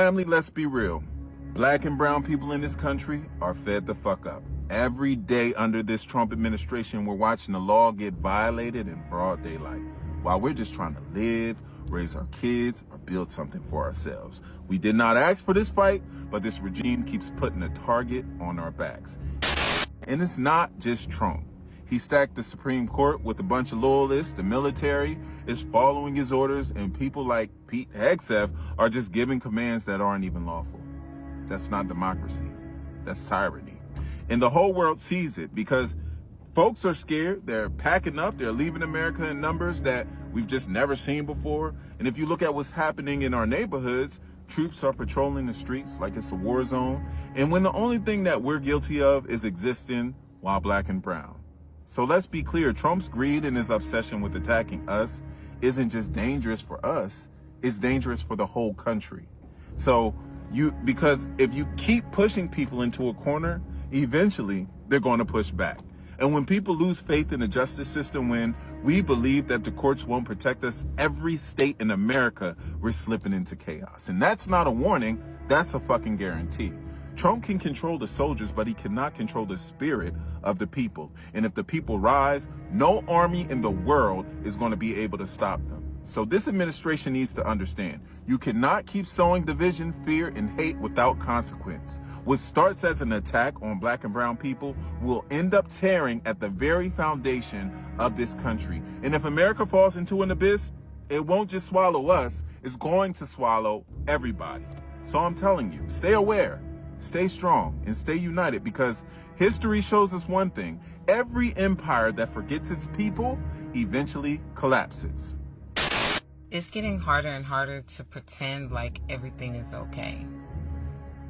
Family, let's be real. Black and brown people in this country are fed the fuck up. Every day under this Trump administration, we're watching the law get violated in broad daylight, while we're just trying to live, raise our kids, or build something for ourselves. We did not ask for this fight, but this regime keeps putting a target on our backs. And it's not just Trump. He stacked the Supreme Court with a bunch of loyalists, the military is following his orders, and people like Pete Hegseth are just giving commands that aren't even lawful. That's not democracy. That's tyranny. And the whole world sees it because folks are scared. They're packing up. They're leaving America in numbers that we've just never seen before. And if you look at what's happening in our neighborhoods, troops are patrolling the streets like it's a war zone. And when the only thing that we're guilty of is existing while black and brown. So let's be clear. Trump's greed and his obsession with attacking us isn't just dangerous for us. It's dangerous for the whole country. Because if you keep pushing people into a corner, eventually they're going to push back. And when people lose faith in the justice system, when we believe that the courts won't protect us, every state in America, we're slipping into chaos. And that's not a warning. That's a fucking guarantee. Trump can control the soldiers, but he cannot control the spirit of the people. And if the people rise, no army in the world is going to be able to stop them. So this administration needs to understand, you cannot keep sowing division, fear, and hate without consequence. What starts as an attack on black and brown people will end up tearing at the very foundation of this country. And if America falls into an abyss, it won't just swallow us, it's going to swallow everybody. So I'm telling you, stay aware, stay strong, and stay united, because history shows us one thing: every empire that forgets its people eventually collapses. It's getting harder and harder to pretend like everything is okay.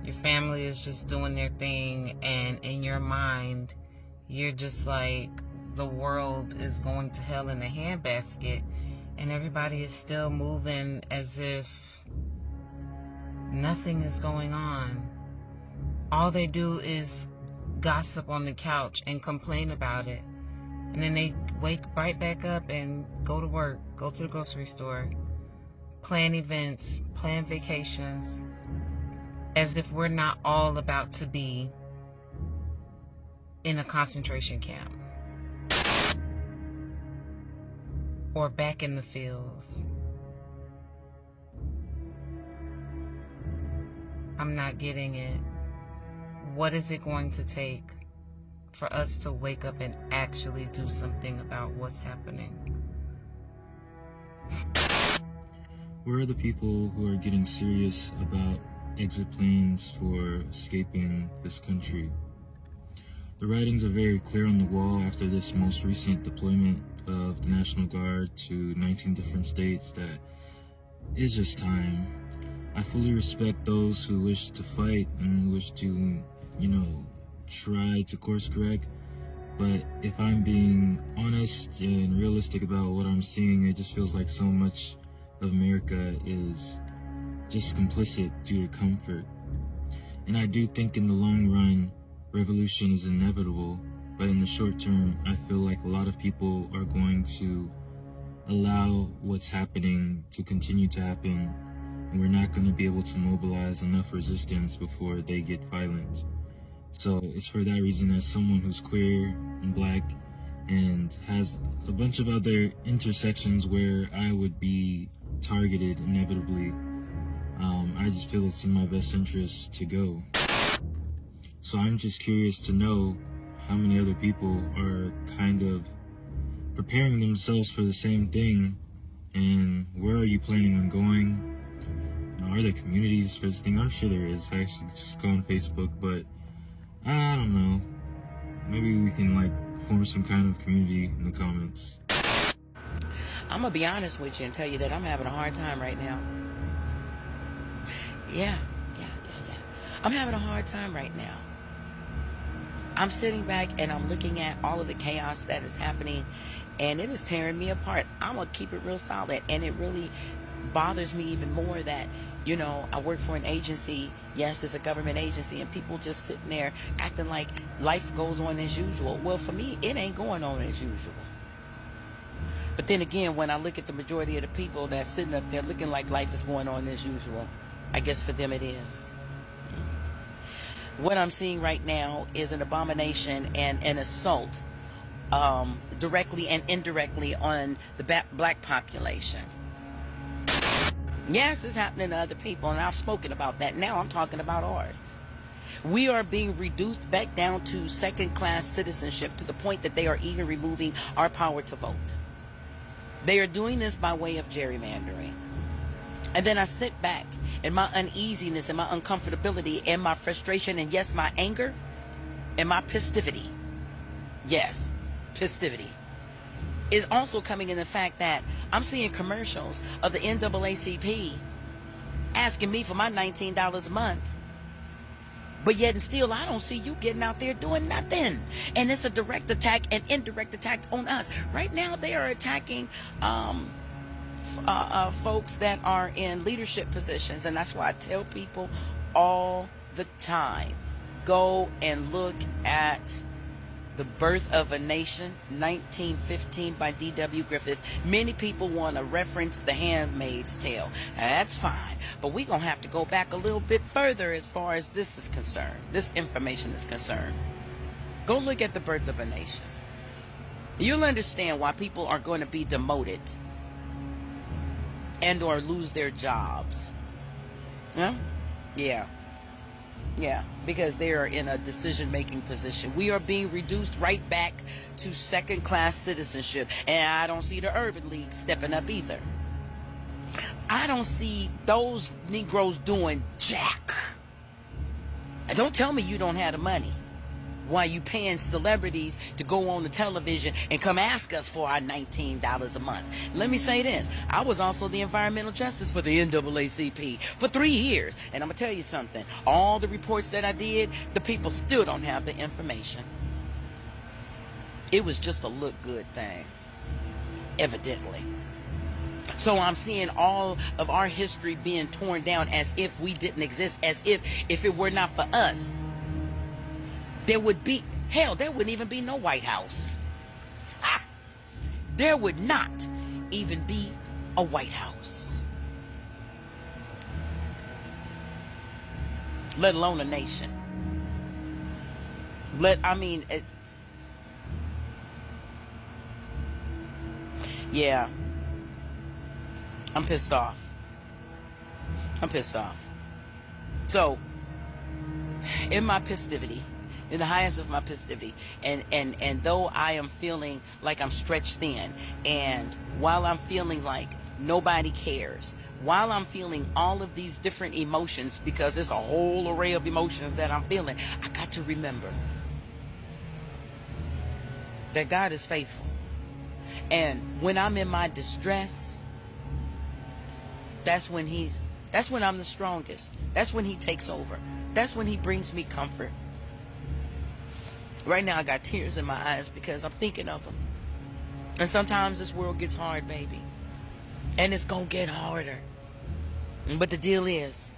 Your family is just doing their thing, and in your mind, you're just like, the world is going to hell in a handbasket, and everybody is still moving as if nothing is going on. All they do is gossip on the couch and complain about it. And then they wake right back up and go to work, go to the grocery store, plan events, plan vacations, as if we're not all about to be in a concentration camp or back in the fields. I'm not getting it. What is it going to take for us to wake up and actually do something about what's happening? Where are the people who are getting serious about exit plans for escaping this country? The writings are very clear on the wall after this most recent deployment of the National Guard to 19 different states that it's just time. I fully respect those who wish to fight and who wish to, try to course correct. But if I'm being honest and realistic about what I'm seeing, it just feels like so much of America is just complicit due to comfort. And I do think in the long run, revolution is inevitable. But in the short term, I feel like a lot of people are going to allow what's happening to continue to happen. And we're not going to be able to mobilize enough resistance before they get violent. So it's for that reason, as someone who's queer and black and has a bunch of other intersections where I would be targeted inevitably, I just feel it's in my best interest to go. So I'm just curious to know how many other people are kind of preparing themselves for the same thing, and where are you planning on going? Are there communities for this thing? I'm sure there is. I actually just go on Facebook, but I don't know. Maybe we can form some kind of community in the comments. I'm gonna be honest with you and tell you that I'm having a hard time right now. Yeah. I'm having a hard time right now. I'm sitting back and I'm looking at all of the chaos that is happening, and it is tearing me apart. I'm gonna keep it real solid, and it really bothers me even more that, I work for an agency. Yes, it's a government agency, and people just sitting there acting like life goes on as usual. Well, for me, it ain't going on as usual. But then again, when I look at the majority of the people that's sitting up there looking like life is going on as usual, I guess for them it is. What I'm seeing right now is an abomination and an assault, directly and indirectly, on the black population. Yes, it's happening to other people, and I've spoken about that. Now I'm talking about ours. We are being reduced back down to second-class citizenship, to the point that they are even removing our power to vote. They are doing this by way of gerrymandering. And then I sit back, and my uneasiness and my uncomfortability and my frustration, and yes, my anger and my pistivity, yes, pistivity, is also coming in the fact that I'm seeing commercials of the NAACP asking me for my $19 a month. But yet and still, I don't see you getting out there doing nothing. And it's a direct attack and indirect attack on us. Right now, they are attacking folks that are in leadership positions. And that's why I tell people all the time, go and look at The Birth of a Nation, 1915 by D.W. Griffith. Many people want to reference The Handmaid's Tale. Now, that's fine, but we're going to have to go back a little bit further as far as this is concerned, this information is concerned. Go look at The Birth of a Nation. You'll understand why people are going to be demoted and or lose their jobs. Huh? Yeah, because they are in a decision-making position. We are being reduced right back to second-class citizenship. And I don't see the urban league stepping up either. I don't see those Negroes doing jack. And don't tell me you don't have the money. Why you paying celebrities to go on the television and come ask us for our $19 a month? Let me say this. I was also the environmental justice for the NAACP for 3 years. And I'm going to tell you something. All the reports that I did, the people still don't have the information. It was just a look good thing. Evidently. So I'm seeing all of our history being torn down as if we didn't exist, as if it were not for us, there would be, hell, there wouldn't even be no White House. There would not even be a White House. Let alone a nation. Yeah. I'm pissed off. So, in my pistivity, in the highest of my pistivity, and though I am feeling like I'm stretched thin, and while I'm feeling like nobody cares, while I'm feeling all of these different emotions, because it's a whole array of emotions that I'm feeling, I got to remember that God is faithful. And when I'm in my distress, that's when I'm the strongest. That's when he takes over. That's when he brings me comfort. Right now I got tears in my eyes because I'm thinking of him. And sometimes this world gets hard, baby. And it's going to get harder. But the deal is,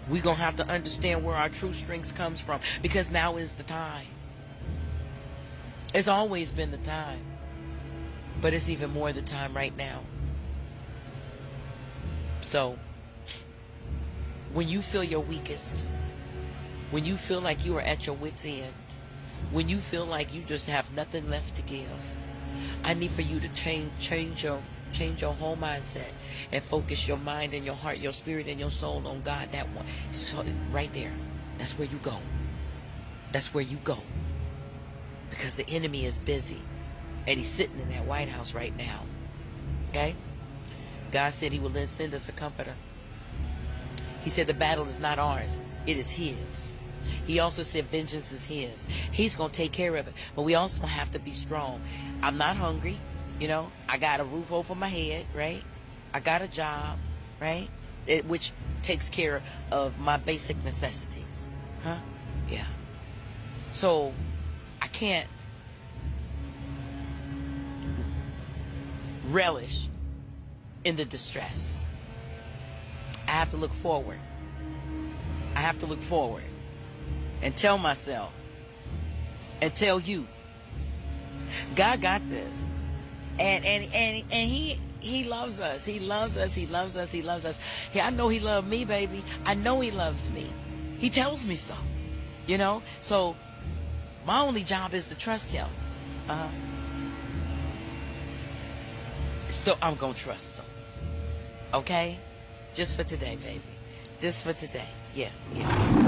we're going to have to understand where our true strength comes from, because now is the time. It's always been the time. But it's even more the time right now. So, when you feel your weakest, when you feel like you are at your wit's end, when you feel like you just have nothing left to give, I need for you to change your whole mindset and focus your mind and your heart, your spirit and your soul on God. That one, so right there, that's where you go. That's where you go. Because the enemy is busy, and he's sitting in that White House right now. Okay? God said he will then send us a comforter. He said the battle is not ours, it is his. He also said vengeance is his. He's going to take care of it. But we also have to be strong. I'm not hungry. You know, I got a roof over my head, right? I got a job, right? Which takes care of my basic necessities. Huh? Yeah. So I can't relish in the distress. I have to look forward. I have to look forward and tell myself and tell you, God got this. And he he loves us. He loves us. He loves us. He loves us. I know he loved me, baby. I know he loves me. He tells me so. You know? So my only job is to trust him. So I'm going to trust him. Okay? Just for today, baby. Just for today. Yeah, yeah.